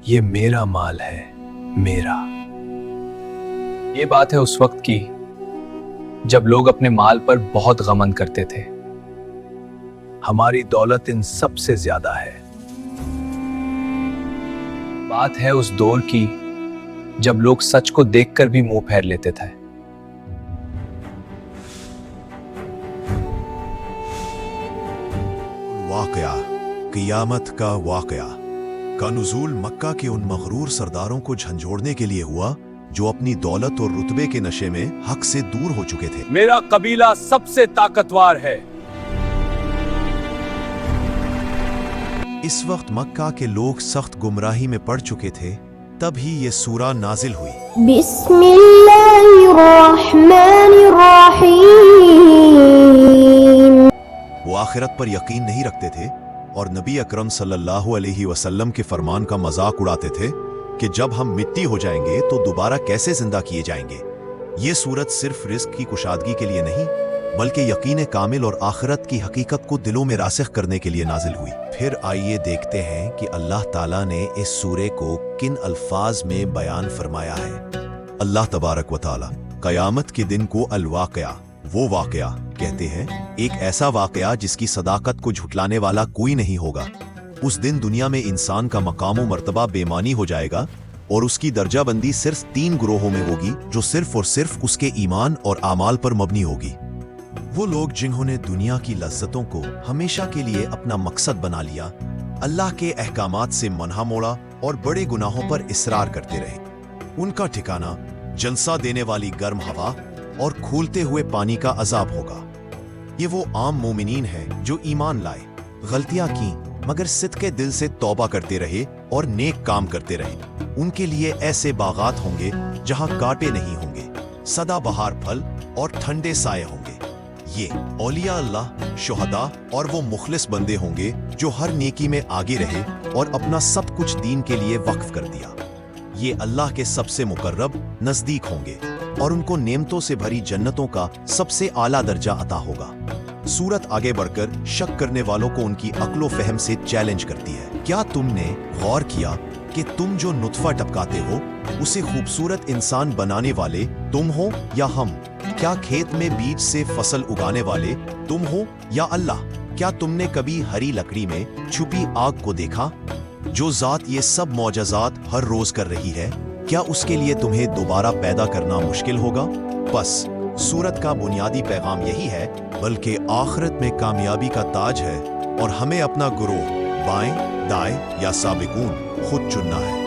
یہ میرا مال ہے، میرا۔ یہ بات ہے اس وقت کی جب لوگ اپنے مال پر بہت غمن کرتے تھے۔ ہماری دولت ان سب سے زیادہ ہے۔ بات ہے اس دور کی جب لوگ سچ کو دیکھ کر بھی منہ پھیر لیتے تھے۔ واقعہ، قیامت کا واقعہ کا نزول مکہ کے ان مغرور سرداروں کو جھنجھوڑنے کے لیے ہوا جو اپنی دولت اور رتبے کے نشے میں حق سے دور ہو چکے تھے۔ میرا قبیلہ سب سے طاقتور ہے۔ اس وقت مکہ کے لوگ سخت گمراہی میں پڑ چکے تھے، تب ہی یہ سورہ نازل ہوئی۔ بسم اللہ الرحمن الرحیم۔ وہ آخرت پر یقین نہیں رکھتے تھے اور نبی اکرم صلی اللہ علیہ وسلم کے فرمان کا مذاق اڑاتے تھے کہ جب ہم مٹی ہو جائیں گے تو دوبارہ کیسے زندہ کیے جائیں گے۔ یہ صورت صرف رزق کی کشادگی کے لیے نہیں بلکہ یقین کامل اور آخرت کی حقیقت کو دلوں میں راسخ کرنے کے لیے نازل ہوئی۔ پھر آئیے دیکھتے ہیں کہ اللہ تعالیٰ نے اس سورے کو کن الفاظ میں بیان فرمایا ہے۔ اللہ تبارک و تعالیٰ قیامت کے دن کو الواقعہ، وہ واقعہ کہتے ہیں، ایک ایسا واقعہ جس کی صداقت کو جھٹلانے والا کوئی نہیں ہوگا۔ اس دن دنیا میں انسان کا مقام و مرتبہ بے معنی ہو جائے گا اور اس کی درجہ بندی صرف 3 گروہوں میں ہوگی جو صرف اور صرف اس کے ایمان اور اعمال پر مبنی ہوگی۔ وہ لوگ جنہوں نے دنیا کی لذتوں کو ہمیشہ کے لیے اپنا مقصد بنا لیا، اللہ کے احکامات سے منہ موڑا اور بڑے گناہوں پر اصرار کرتے رہے، ان کا ٹھکانہ جلسہ دینے والی گرم ہوا اور کھولتے ہوئے پانی کا عذاب ہوگا۔ یہ وہ عام مومنین ہیں جو ایمان لائے، غلطیاں کیں مگر صدقے دل سے توبہ کرتے رہے اور نیک کام کرتے رہے۔ ان کے لیے ایسے باغات ہوں گے جہاں کانٹے نہیں ہوں گے، سدا بہار پھل اور ٹھنڈے سائے ہوں گے۔ یہ اولیاء اللہ، شہداء اور وہ مخلص بندے ہوں گے جو ہر نیکی میں آگے رہے اور اپنا سب کچھ دین کے لیے وقف کر دیا۔ یہ اللہ کے سب سے مقرب نزدیک ہوں گے اور ان کو نعمتوں سے بھری جنتوں کا سب سے اعلیٰ درجہ عطا ہوگا۔ سورت آگے بڑھ کر شک کرنے والوں کو ان کی عقل و فہم سے چیلنج کرتی ہے۔ کیا تم نے غور کیا کہ تم جو نطفہ ٹپکاتے ہو اسے خوبصورت انسان بنانے والے تم ہو یا ہم؟ کیا کھیت میں بیج سے فصل اگانے والے تم ہو یا اللہ؟ کیا تم نے کبھی ہری لکڑی میں چھپی آگ کو دیکھا؟ جو ذات یہ سب معجزات ہر روز کر رہی ہے، کیا اس کے لیے تمہیں دوبارہ پیدا کرنا مشکل ہوگا؟ بس سورت کا بنیادی پیغام یہی ہے، بلکہ آخرت میں کامیابی کا تاج ہے اور ہمیں اپنا گروہ بائیں، دائیں یا سابقون خود چننا ہے۔